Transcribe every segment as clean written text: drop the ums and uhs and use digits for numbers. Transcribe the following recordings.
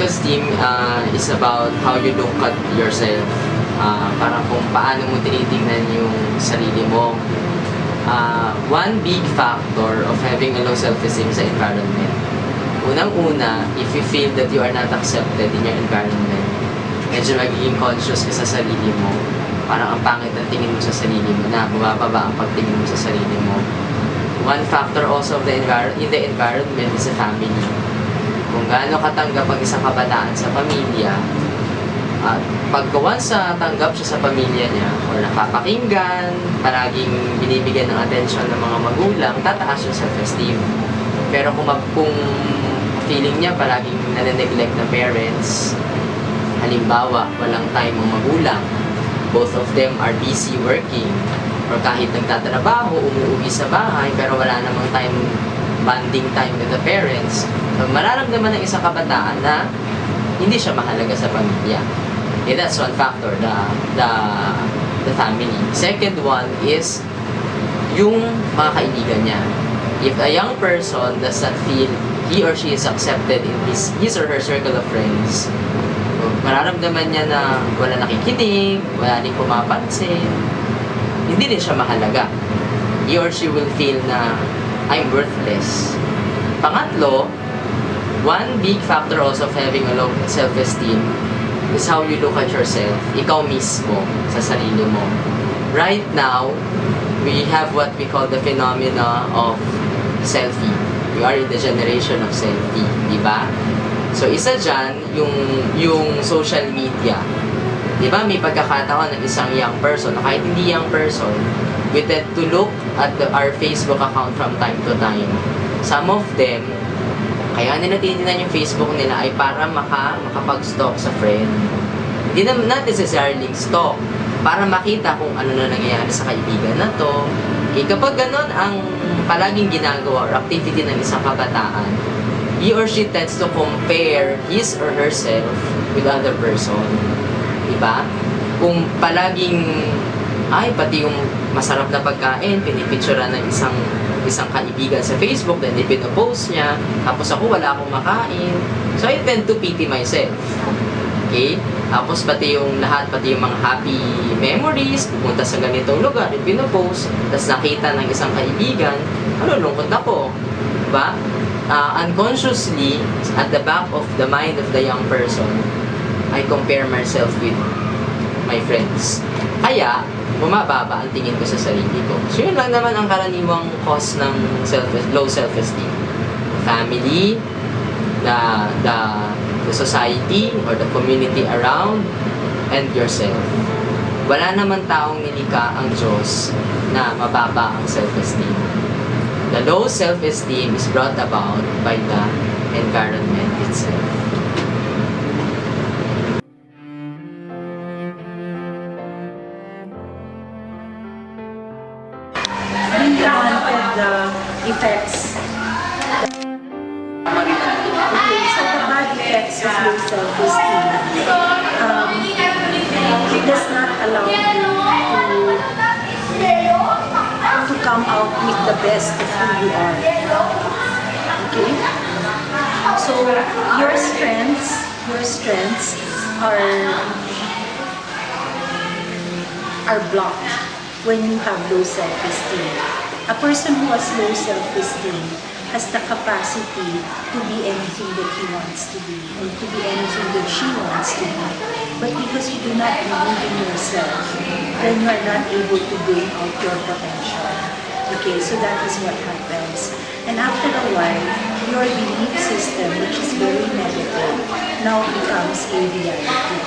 self-esteem is about how you look at yourself. Parang kung paano mo tinitingnan yung sarili mo. One big factor of having a low self-esteem is the environment. Unang-una, if you feel that you are not accepted in your environment, medyo magiging conscious ka sa sarili mo. Parang ang pangit ang tingin mo sa sarili mo, na bumababa ang pagtingin mo sa sarili mo. One factor also of in the environment is the family. Kung gaano katanggap ang isang kabataan sa pamilya, at pagkawan sa tanggap siya sa pamilya niya or napapakinggan, palaging binibigyan ng atensyon ng mga magulang, tataas yung self-esteem. Pero kung feeling niya palaging nane-neglect na parents, halimbawa, walang time ang magulang, both of them are busy working, or kahit nagtatrabaho, umuwi sa bahay, pero wala namang bonding time with the parents, so mararamdaman ng isang kabataan na hindi siya mahalaga sa pamilya. Okay, that's one factor, the family. Second one is yung mga kaibigan niya. If a young person does not feel he or she is accepted in his or her circle of friends, mararamdaman niya na wala nakikinig, wala rin pumapansin, hindi din siya mahalaga. He or she will feel na I'm worthless. Pangatlo, one big factor also of having a low self-esteem is how you look at yourself. Ikaw mismo, sa sarili mo. Right now, we have what we call the phenomena of selfie. We are in the generation of selfie, di ba? So, isa dyan, yung social media. Di ba, may pagkakataon ng isang young person, o kahit hindi young person, we tend to look at our Facebook account from time to time. Some of them, kaya nila tinitingnan yung Facebook nila ay para makapag-stalk sa friend. Hindi naman not necessarily stalk, para makita kung ano na nangyayari sa kaibigan na to. Kapag ganon ang palaging ginagawa or activity ng isang kabataan, he or she tends to compare his or herself with other person. Diba? Kung palaging, pati yung masarap na pagkain, pinipicturean ng isang kaibigan sa Facebook, then ipinopost niya, tapos ako wala akong makain. So I tend to pity myself. Okay? Tapos pati yung mga happy memories, pupunta sa ganitong lugar, ipinopost, tapos nakita ng isang kaibigan, lungkot ako. Diba? Unconsciously, at the back of the mind of the young person, I compare myself with my friends. Kaya, bumababa ang tingin ko sa sarili ko. So, yun lang naman ang karaniwang cause ng low self-esteem. Family, the society, or the community around, and yourself. Wala naman taong nilikha ang Diyos na mababa ang self-esteem. The low self-esteem is brought about by the environment itself. The effects. Okay, so the bad effects of low self-esteem, it does not allow you to come out with the best of who you are. Okay? So your strengths are blocked when you have low self-esteem. A person who has low self-esteem has the capacity to be anything that he wants to be, or to be anything that she wants to be. But because you do not believe in yourself, then you are not able to bring out your potential. Okay, so that is what happens. And after a while, your belief system, which is very negative, now becomes a reality.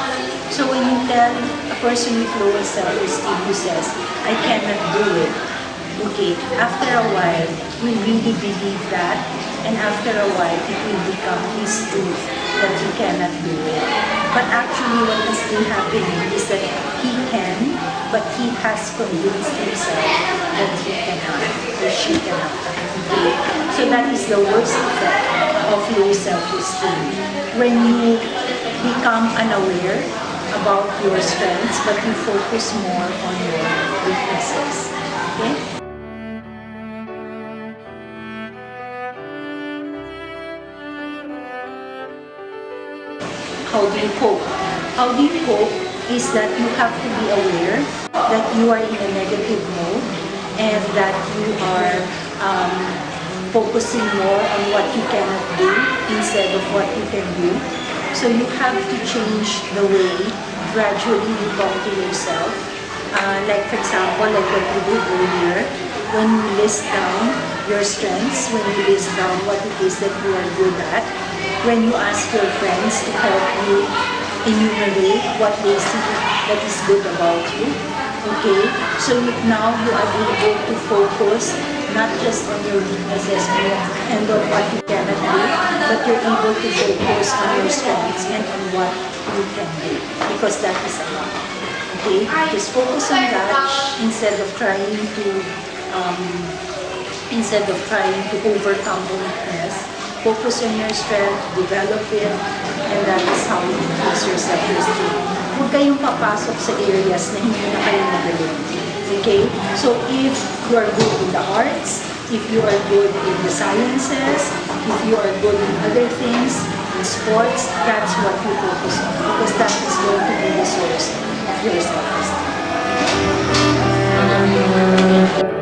So when you tell a person with low self-esteem who says, I cannot do it, okay, after a while, we really believe that, and after a while, it will become his truth that he cannot do it. But actually, what has been happening is that he can, but he has convinced himself that he cannot, or she cannot. Okay? So that is the worst effect of low self-esteem. When you become unaware about your strengths, but you focus more on your weaknesses. Okay? how do you cope? How do you cope is that you have to be aware that you are in a negative mode and that you are focusing more on what you cannot do instead of what you can do. So you have to change the way gradually you talk to yourself. Like for example, like what you did earlier, when you list down your strengths, when you list down what it is that you are good at, when you ask your friends to help you enumerate what they see that is good about you. Okay, so now you are able to focus not just on your weaknesses and on what you cannot do, but you're able to focus on your strengths and on what you can do, because that is enough. Okay, just focus on that instead of trying to overcome the weakness. Focus on your strength, develop it, and that is how you increase your self-esteem. Huwag kayong papasok sa areas na hindi na kayo magaling. Okay? So if you are good in the arts, if you are good in the sciences, if you are good in other things, in sports, that's what you focus on, because that is going to be the source of your self-esteem.